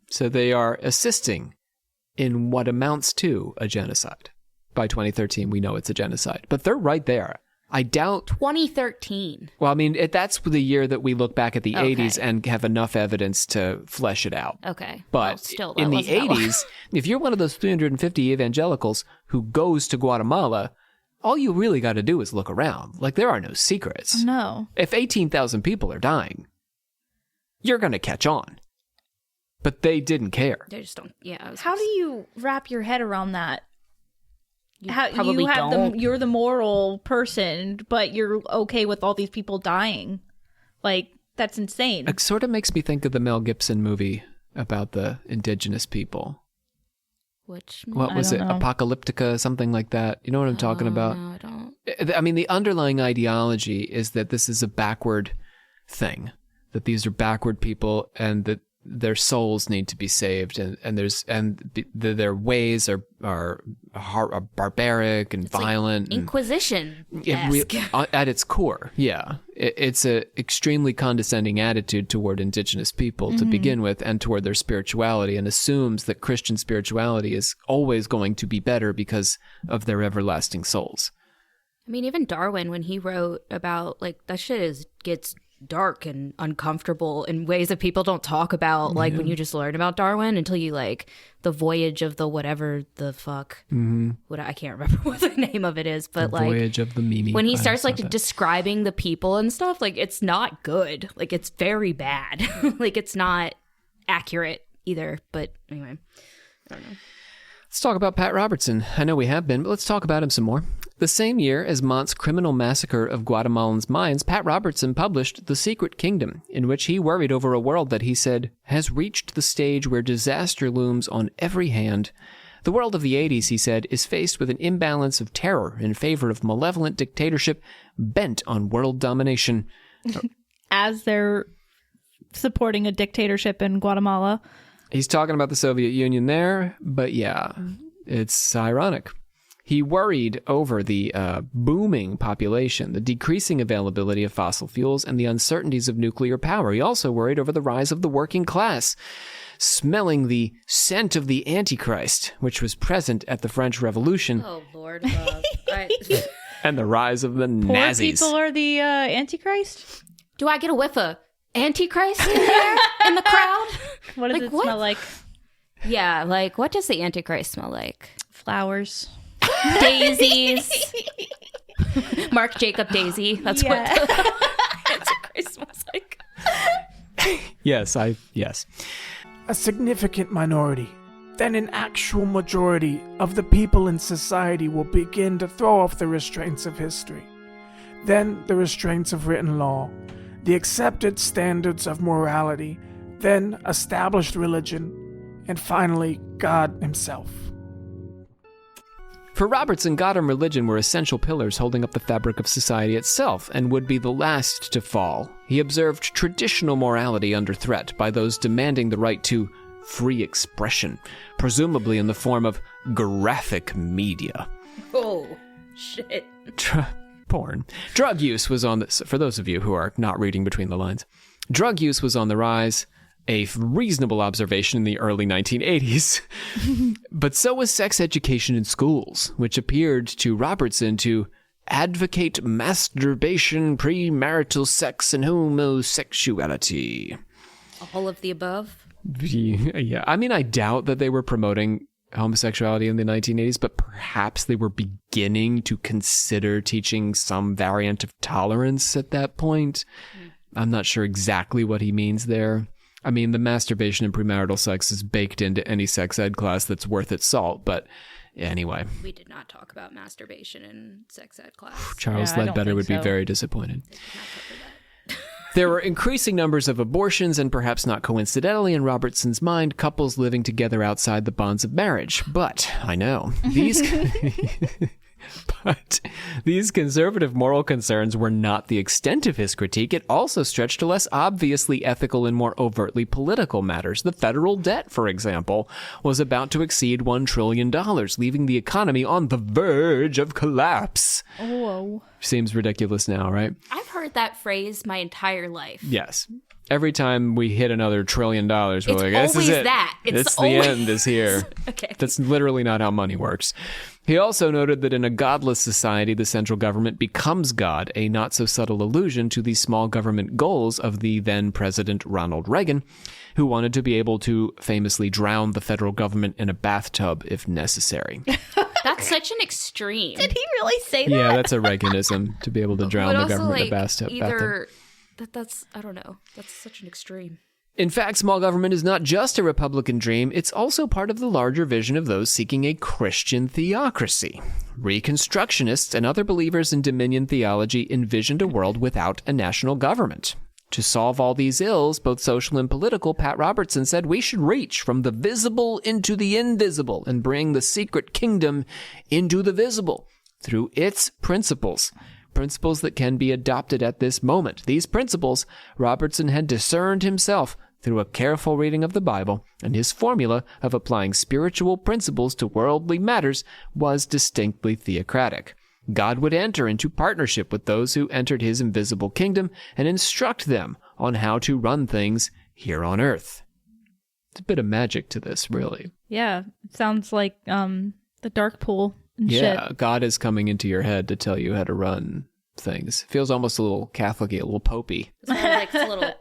So they are assisting in what amounts to a genocide. By 2013, we know it's a genocide. But they're right there. I doubt... 2013. Well, I mean, that's the year that we look back at the 80s and have enough evidence to flesh it out. Okay. But still, in the 80s, if you're one of those 350 evangelicals who goes to Guatemala, all you really got to do is look around. Like, there are no secrets. No. If 18,000 people are dying, you're going to catch on. But they didn't care. They just don't... Yeah. How do you wrap your head around that? Don't. You're the moral person, but you're okay with all these people dying. Like, that's insane. It sort of makes me think of the Mel Gibson movie about the indigenous people. Which? What was it? Know. Apocalyptica, something like that. You know what I'm talking about? No, I don't. I mean, the underlying ideology is that this is a backward thing. That these are backward people and that their souls need to be saved, and their ways are barbaric and violent, like Inquisition at its core. Yeah, it's a extremely condescending attitude toward indigenous people to begin with, and toward their spirituality, and assumes that Christian spirituality is always going to be better because of their everlasting souls. I mean, even Darwin, when he wrote about, like, that shit gets dark and uncomfortable in ways that people don't talk about, like when you just learn about Darwin until you, like, the voyage of the whatever the fuck. What I can't remember what the name of it is, but the like voyage of the Mimi. When he starts like describing the people and stuff, like it's not good. Like it's very bad. Like it's not accurate either. But anyway, I don't know. Let's talk about Pat Robertson. I know we have been, but let's talk about him some more. The same year as Mont's criminal massacre of Guatemalans' minds, Pat Robertson published The Secret Kingdom, in which he worried over a world that he said has reached the stage where disaster looms on every hand. The world of the 80s, he said, is faced with an imbalance of terror in favor of malevolent dictatorship bent on world domination. As they're supporting a dictatorship in Guatemala. He's talking about the Soviet Union there, but yeah, it's ironic. He worried over the booming population, the decreasing availability of fossil fuels, and the uncertainties of nuclear power. He also worried over the rise of the working class, smelling the scent of the Antichrist, which was present at the French Revolution. Oh, Lord. And the rise of the Nazis. Poor people are the Antichrist? Do I get a whiff of Antichrist in there in the crowd? What does it smell like? Yeah, like what does the Antichrist smell like? Flowers. Daisies. Mark Jacob Daisy. That's what the Antichrist smells like. Yes. A significant minority, then an actual majority of the people in society will begin to throw off the restraints of history. Then the restraints of written law, the accepted standards of morality, then established religion, and finally God himself. For Robertson, God and religion were essential pillars holding up the fabric of society itself, and would be the last to fall. He observed traditional morality under threat by those demanding the right to free expression, presumably in the form of graphic media. Oh, shit. Porn. Drug use was on this, for those of you who are not reading between the lines. Drug use was on the rise, a reasonable observation in the early 1980s. But so was sex education in schools, which appeared to Robertson to advocate masturbation, premarital sex, and homosexuality. All of the above? Yeah, I mean, I doubt that they were promoting homosexuality in the 1980s, but perhaps they were beginning to consider teaching some variant of tolerance at that point. I'm not sure exactly what he means there. I mean, the masturbation and premarital sex is baked into any sex ed class that's worth its salt, but anyway. We did not talk about masturbation in sex ed class. Charles Ledbetter would be very disappointed. There were increasing numbers of abortions, and perhaps not coincidentally in Robertson's mind, couples living together outside the bonds of marriage. But, I know, these conservative moral concerns were not the extent of his critique. It also stretched to less obviously ethical and more overtly political matters. The federal debt, for example, was about to exceed $1 trillion, leaving the economy on the verge of collapse. Whoa. Seems ridiculous now, right? I've heard that phrase my entire life. Yes. Every time we hit another $1 trillion, we're like, this is it. It's the end is here. Okay. That's literally not how money works. He also noted that in a godless society, the central government becomes God, a not so subtle allusion to the small government goals of the then President Ronald Reagan, who wanted to be able to famously drown the federal government in a bathtub if necessary. That's such an extreme. Did he really say that? Yeah, that's a Reaganism, to be able to drown the government in a bathtub. That's I don't know. That's such an extreme. In fact, small government is not just a Republican dream, it's also part of the larger vision of those seeking a Christian theocracy. Reconstructionists and other believers in dominion theology envisioned a world without a national government. To solve all these ills, both social and political, Pat Robertson said we should reach from the visible into the invisible and bring the secret kingdom into the visible through its principles that can be adopted at this moment. These principles Robertson had discerned himself through a careful reading of the Bible, and his formula of applying spiritual principles to worldly matters was distinctly theocratic. God would enter into partnership with those who entered his invisible kingdom and instruct them on how to run things here on earth. It's a bit of magic to this, really. Yeah, it sounds like the dark pool and Yeah, shit. God is coming into your head to tell you how to run things. Feels almost a little Catholic-y, a little popey. It sounds like it's a little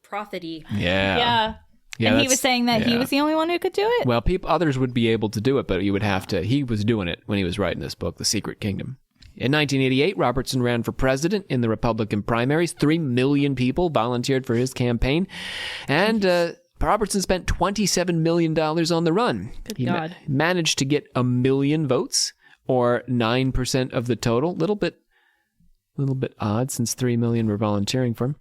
prophet-y. Yeah. And he was saying that he was the only one who could do it? Well, others would be able to do it, but you would have to. He was doing it when he was writing this book, The Secret Kingdom. In 1988, Robertson ran for president in the Republican primaries. 3 million people volunteered for his campaign. And Robertson spent $27 million on the run. Good God. Managed to get 1 million votes, or 9% of the total. Little bit odd, since 3 million were volunteering for him.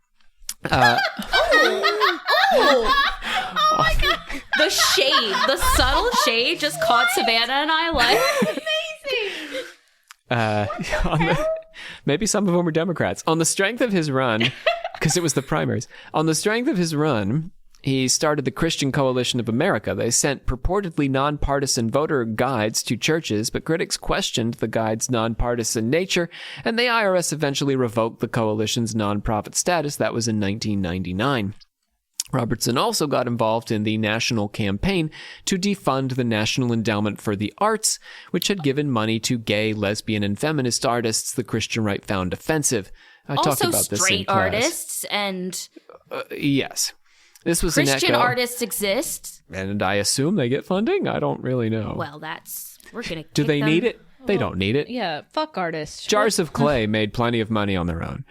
Oh my God. The shade, the subtle shade just caught Savannah and I like. Maybe some of them were Democrats. On the strength of his run, because it was the primaries, on the strength of his run, he started the Christian Coalition of America. They sent purportedly nonpartisan voter guides to churches, but critics questioned the guides' nonpartisan nature, and the IRS eventually revoked the coalition's nonprofit status. That was in 1999. Robertson also got involved in the national campaign to defund the National Endowment for the Arts, which had given money to gay, lesbian, and feminist artists the Christian right found offensive. I talked Also about this in straight class. artists and Yes. This was Christian an echo, artists exist. and I assume they get funding? I don't really know. Well, we're going to Do they need it? They don't need it. Yeah, fuck artists. Jars of Clay made plenty of money on their own.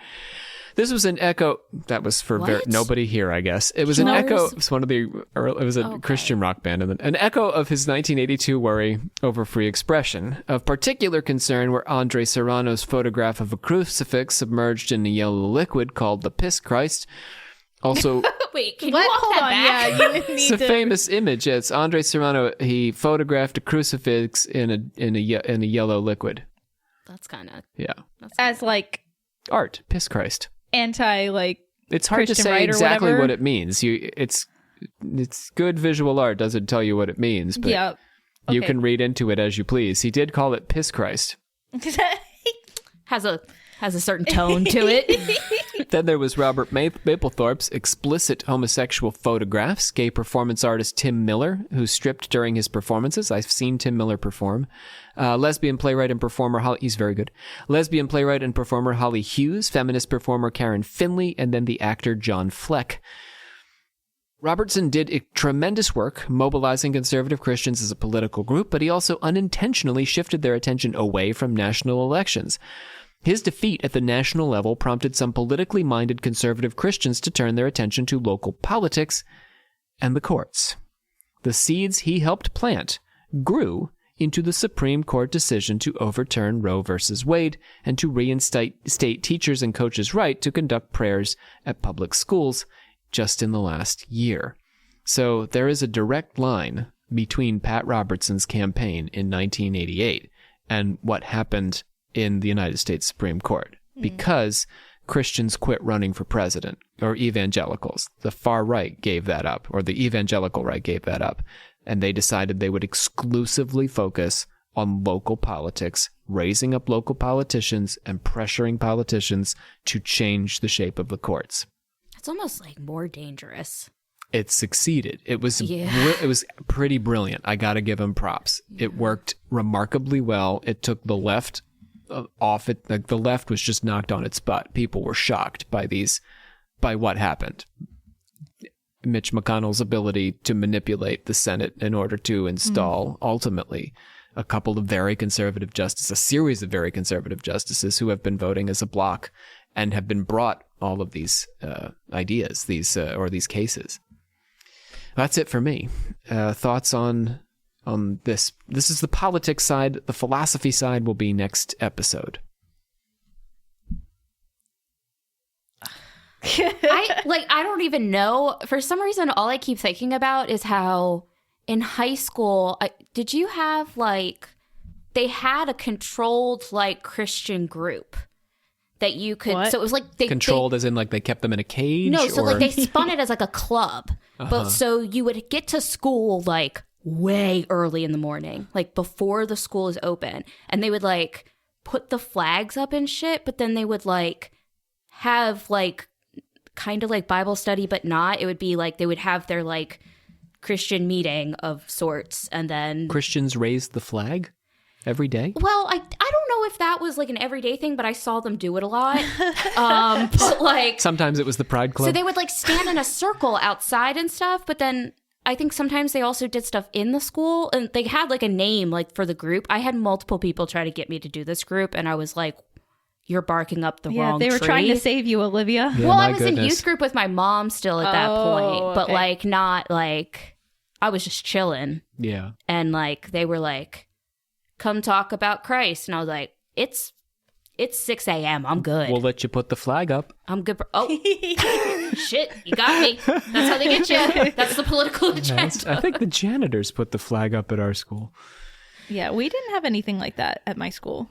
This was an echo. That was for What? nobody here, I guess. It was an Jars? echo. It was one of the. It was a Christian rock band, and an echo of his 1982 worry over free expression. Of particular concern were Andre Serrano's photograph of a crucifix submerged in a yellow liquid called the Piss Christ. Also, Wait, can What? you walk Hold that on. back? Yeah, you it's need a to. famous image. It's Andre Serrano. He photographed a crucifix in a yellow liquid. That's kind of Yeah, As like art. Piss Christ. anti like It's hard Christian to say right or exactly whatever. what it means. It's good visual art doesn't tell you what it means, but yeah. you Okay. can read into it as you please. He did call it Piss Christ. has a certain tone to it. Then there was Robert Mapplethorpe's explicit homosexual photographs. Gay performance artist Tim Miller, who stripped during his performances. I've seen Tim Miller perform. Lesbian playwright and performer he's very good. Lesbian playwright and performer Holly Hughes, feminist performer Karen Finley, and then the actor John Fleck. Robertson did tremendous work mobilizing conservative Christians as a political group, but he also unintentionally shifted their attention away from national elections. His defeat at the national level prompted some politically minded conservative Christians to turn their attention to local politics and the courts. The seeds he helped plant grew into the Supreme Court decision to overturn Roe v. Wade and to reinstate teachers' and coaches' right to conduct prayers at public schools just in the last year. So there is a direct line between Pat Robertson's campaign in 1988 and what happened in the United States Supreme Court, because Christians quit running for president, or evangelicals. The far right gave that up, or the evangelical right gave that up, and they decided they would exclusively focus on local politics, raising up local politicians and pressuring politicians to change the shape of the courts. It's almost like more dangerous. It succeeded. It was Yeah. it was pretty brilliant. I got to give him props. It worked remarkably well. It took the left off it. Like, the left was just knocked on its butt. People were shocked by what happened. Mitch McConnell's ability to manipulate the Senate in order to install ultimately a series of very conservative justices who have been voting as a bloc and have been brought all of these ideas, these cases. That's it for me. Thoughts on this? This is the politics side. The philosophy side will be next episode. I don't even know. For some reason, all I keep thinking about is how in high school, did you have they had a controlled Christian group that you could. What? So it was like Controlled as in like they kept them in a cage? No, so or? like they spun it as like a club. But so you would get to school like way early in the morning, like before the school is open. And they would like put the flags up and shit, but then they would like have like kind of like Bible study, but not. It would be like they would have their like Christian meeting of sorts, and then Christians raised the flag every day? Well, I don't know if that was like an everyday thing, but I saw them do it a lot. But like sometimes it was the Pride Club. So they would like stand in a circle outside and stuff, but then I think sometimes they also did stuff in the school, and they had like a name like for the group. I had multiple people try to get me to do this group, and I was like, you're barking up the wrong tree. They were trying to save you, Olivia. Yeah, well, I was in youth group with my mom still at that point, but okay. like not like I was just chilling. Yeah. And like they were like, come talk about Christ. And I was like, it's 6 a.m. I'm good. We'll let you put the flag up. I'm good. Shit, you got me. That's how they get you. That's the political agenda. I think the janitors put the flag up at our school. Yeah, we didn't have anything like that at my school.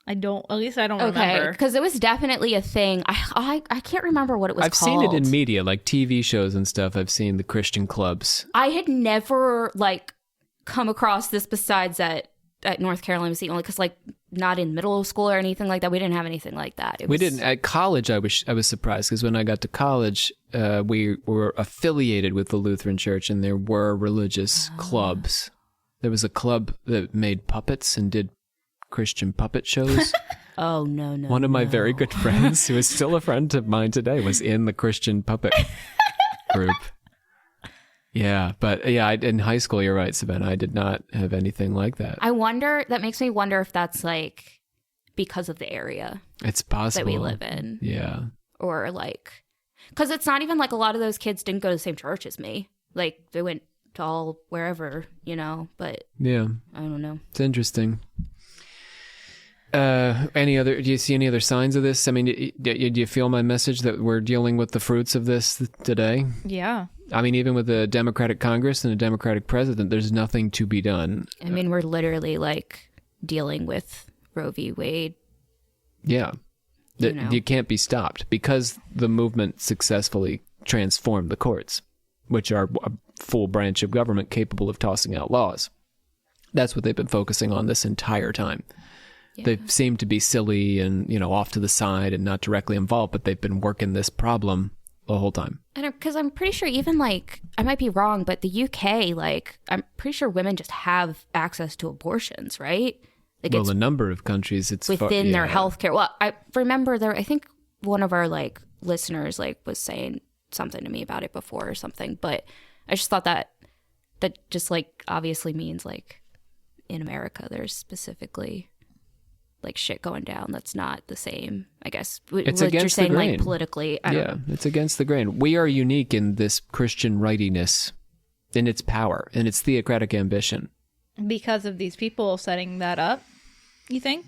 At least I don't Okay, remember. because it was definitely a thing. I can't remember what it was I've called. seen it in media, like TV shows and stuff. I've seen the Christian clubs. I had never like come across this besides at North Carolina was the only, because like not in middle school or anything like that. We didn't have anything like that. We didn't. At college, I was surprised because when I got to college, we were affiliated with the Lutheran Church, and there were religious clubs. There was a club that made puppets and did Christian puppet shows. Oh, no. One of my very good friends, who is still a friend of mine today, was in the Christian puppet group. Yeah, but yeah, in high school, you're right, Savannah. I did not have anything like that. That makes me wonder if that's like because of the area It's possible that we live in. Yeah. Or like, because it's not even like a lot of those kids didn't go to the same church as me. Like they went to all wherever, but Yeah. I don't know. It's interesting. Do you see any other signs of this? I mean, do you feel my message that we're dealing with the fruits of this today? Yeah. I mean, even with a Democratic Congress and a Democratic president, there's nothing to be done. I mean, we're literally like dealing with Roe v. Wade. Yeah. You can't be stopped because the movement successfully transformed the courts, which are a full branch of government capable of tossing out laws. That's what they've been focusing on this entire time. Yeah. They seem to be silly and, off to the side and not directly involved, but they've been working this problem the whole time. And because I'm pretty sure even like, I might be wrong, but the UK, like, I'm pretty sure women just have access to abortions, right? Like Well, a number of countries, it's within their healthcare. Well, I remember I think one of our like listeners like was saying something to me about it before or something, but I just thought that just like obviously means like in America, there's specifically like shit going down that's not the same, I guess. It's what against you're saying, the grain. like politically. I don't know. It's against the grain. We are unique in this Christian rightiness, in its power, in its theocratic ambition. Because of these people setting that up, you think?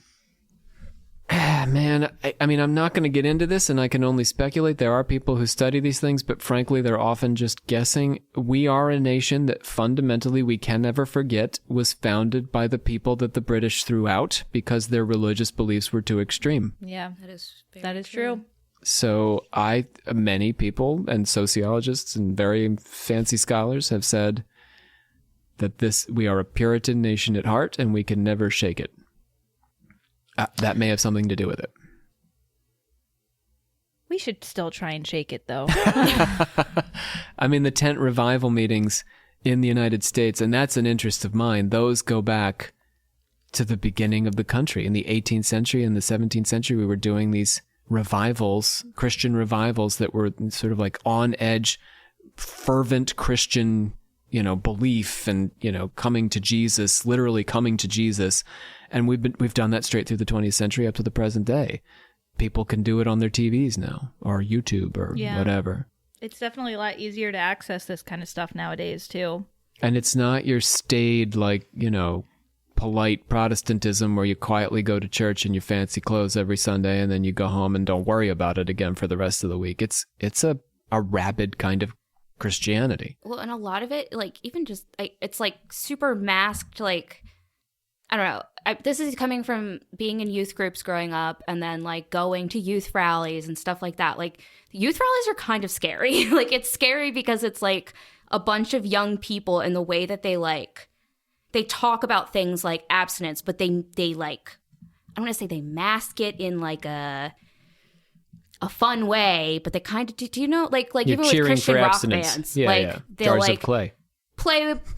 Man, I mean, I'm not going to get into this, and I can only speculate. There are people who study these things, but frankly, they're often just guessing. We are a nation that fundamentally, we can never forget, was founded by the people that the British threw out because their religious beliefs were too extreme. Yeah, that is true. So many people and sociologists and very fancy scholars have said that we are a Puritan nation at heart, and we can never shake it. That may have something to do with it. We should still try and shake it, though. I mean, the tent revival meetings in the United States, and that's an interest of mine, those go back to the beginning of the country. In the 18th century and the 17th century, we were doing these revivals, Christian revivals that were sort of like on edge, fervent Christian, belief and, coming to Jesus, literally coming to Jesus. And we've done that straight through the 20th century up to the present day. People can do it on their TVs now or YouTube or whatever. It's definitely a lot easier to access this kind of stuff nowadays, too. And it's not your staid, like, polite Protestantism where you quietly go to church in your fancy clothes every Sunday and then you go home and don't worry about it again for the rest of the week. It's a rabid kind of Christianity. Well, and a lot of it, like, even just, it's like super masked, like, I don't know. This is coming from being in youth groups growing up and then like going to youth rallies and stuff like that. Like youth rallies are kind of scary. Like it's scary because it's like a bunch of young people in the way that they talk about things like abstinence, but they like, I don't want to say they mask it in like a fun way, but they kind of do you know like You're even with Christian rock bands, they'll Jars like of clay.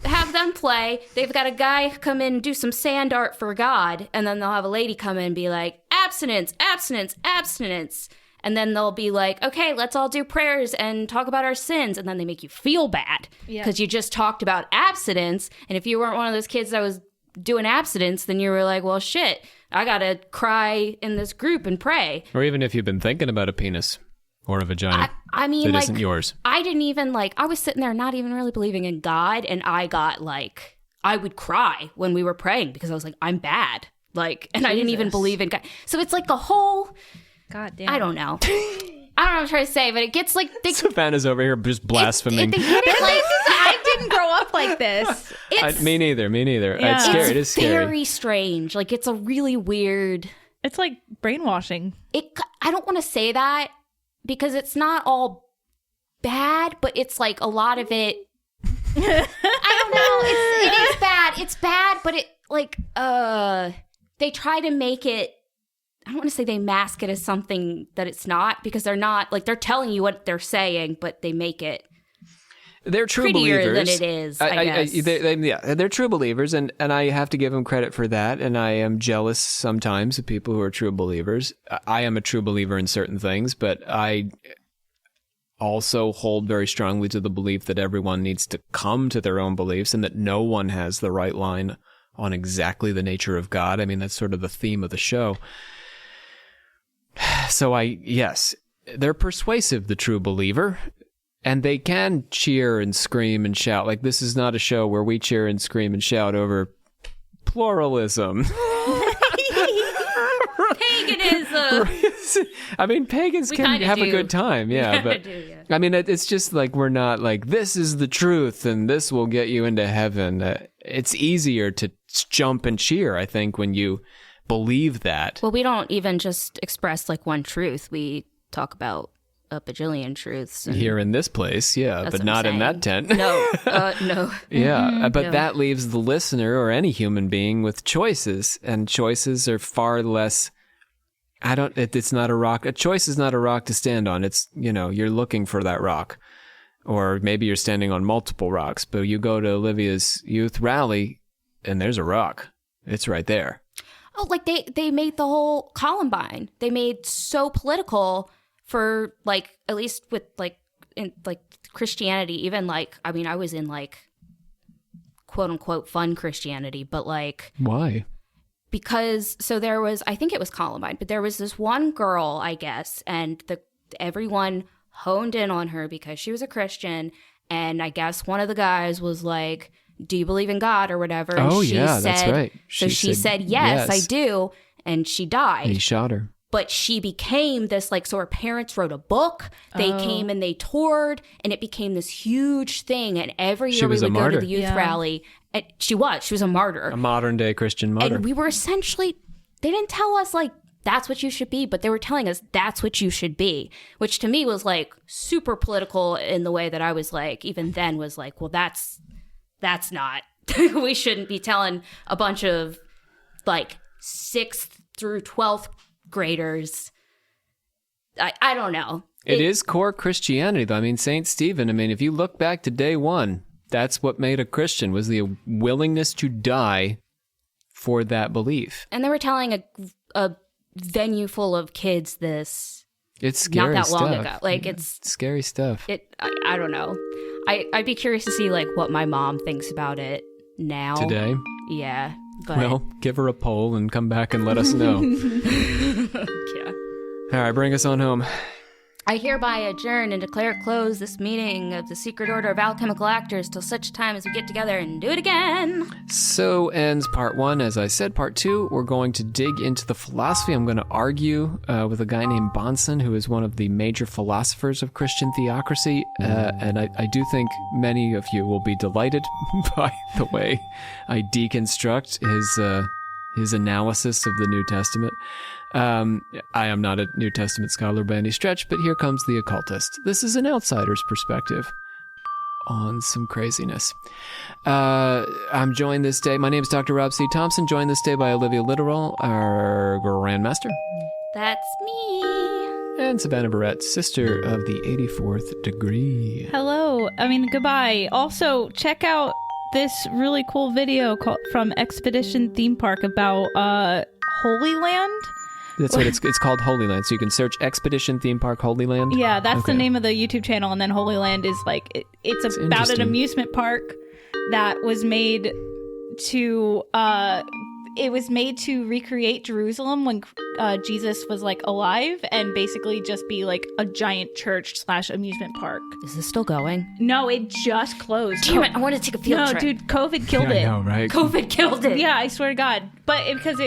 have them play. They've got a guy come in and do some sand art for God, and then they'll have a lady come in and be like, abstinence, abstinence, abstinence. And then they'll be like, okay, let's all do prayers and talk about our sins. And then they make you feel bad because you just talked about abstinence. And if you weren't one of those kids that was doing abstinence, then you were like, well, shit, I got to cry in this group and pray. Or even if you've been thinking about a penis or a vagina. I mean, that like, isn't yours. I didn't even I was sitting there not even really believing in God, and I got I would cry when we were praying because I was like, I'm bad. And I didn't even believe in God. So it's like a whole, God damn. I don't know. I don't know what I'm trying to say, but it gets Savannah's over here just blaspheming. They hit it I didn't grow up like this. Me neither. Yeah. It's scary. It is scary. Very strange. It's a really weird. It's like brainwashing. I don't want to say that because it's not all bad, but it's like a lot of it. I don't know. It is bad. It's bad, but it they try to make it. I don't want to say they mask it as something that it's not because they're not. They're telling you what they're saying, but they make it. They're true prettier believers. than it is, I guess. They're true believers, and I have to give them credit for that. And I am jealous sometimes of people who are true believers. I am a true believer in certain things, but I also hold very strongly to the belief that everyone needs to come to their own beliefs and that no one has the right line on exactly the nature of God. I mean, that's sort of the theme of the show. So yes, they're persuasive, the true believer. And they can cheer and scream and shout. This is not a show where we cheer and scream and shout over pluralism. Paganism. I mean, pagans can have a good time, yeah. But I mean, it's just we're not this is the truth and this will get you into heaven. It's easier to jump and cheer, I think, when you believe that. Well, we don't even just express one truth. We talk about a bajillion truths here in this place, but not in that tent. No. Yeah, but that leaves the listener or any human being with choices, and choices are far less. It's not a rock. A choice is not a rock to stand on. It's you're looking for that rock, or maybe you're standing on multiple rocks. But you go to Olivia's youth rally, and there's a rock. It's right there. Oh, they made the whole Columbine. They made so political. For at least with in Christianity, even I mean, I was in quote unquote fun Christianity, but why? Because there was, I think it was Columbine, but there was this one girl, I guess, and everyone honed in on her because she was a Christian, and I guess one of the guys was like, "Do you believe in God?" or whatever. And that's right. She said yes, I do, and she died. He shot her. But she became this, so her parents wrote a book. They came and they toured, and it became this huge thing. And every year we would go to the youth rally. And she was a martyr. A modern day Christian martyr. And we were essentially, they didn't tell us, that's what you should be, but they were telling us that's what you should be, which to me was, super political in the way that I was, even then was well, that's not, we shouldn't be telling a bunch of, 6th through 12th graders. I don't know. It is core Christianity, though. I mean, St. Stephen, if you look back to day one, that's what made a Christian, was the willingness to die for that belief. And they were telling a venue full of kids this. It's scary not that long stuff. ago. It's scary stuff. I don't know. I'd be curious to see what my mom thinks about it now. Today? Yeah. But... Well, give her a poll and come back and let us know. Yeah. All right, bring us on home. I hereby adjourn and declare closed this meeting of the Secret Order of Alchemical Actors till such time as we get together and do it again. So ends part 1. As I said, part 2, we're going to dig into the philosophy. I'm going to argue with a guy named Bahnsen, who is one of the major philosophers of Christian theocracy. And I do think many of you will be delighted by the way I deconstruct his analysis of the New Testament. I am not a New Testament scholar by any stretch, but here comes the occultist. This is an outsider's perspective on some craziness. I'm joined this day, my name is Dr. Rob C. Thompson, joined this day by Olivia Littoral, our Grandmaster. That's me. And Savannah Barrett, sister of the 84th degree. Hello. Goodbye. Also, check out this really cool video from Expedition Theme Park about Holy Land. That's what it's called, Holy Land. So you can search Expedition Theme Park Holy Land. Yeah, that's the name of the YouTube channel. And then Holy Land is like, it's about an amusement park that was made to recreate Jerusalem when Jesus was like alive, and basically just be like a giant church / amusement park. Is this still going? No, it just closed. Damn it, I want to take a field trip. No, dude, COVID killed it. I know, right? COVID killed it. Yeah, I swear to God. But because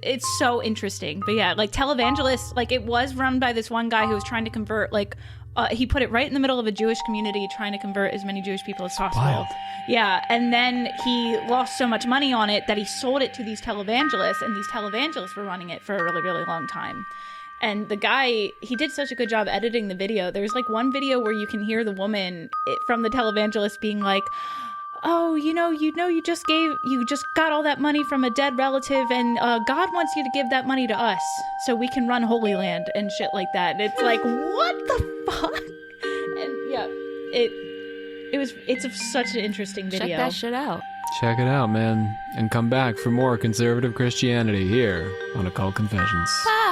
it's so interesting. But yeah, like televangelists, like it was run by this one guy who was trying to convert, like, he put it right in the middle of a Jewish community, trying to convert as many Jewish people as possible. Wild. Yeah, and then he lost so much money on it that he sold it to these televangelists, and these televangelists were running it for a really, really long time. And the guy, he did such a good job editing the video. There's like one video where you can hear the woman from the televangelist being like, "Oh, you just got all that money from a dead relative, and God wants you to give that money to us so we can run Holy Land," and shit like that. And it's like, what the fuck? And yeah, it's such an interesting video. Check that shit out. Check it out, man. And come back for more conservative Christianity here on Occult Confessions. Bye.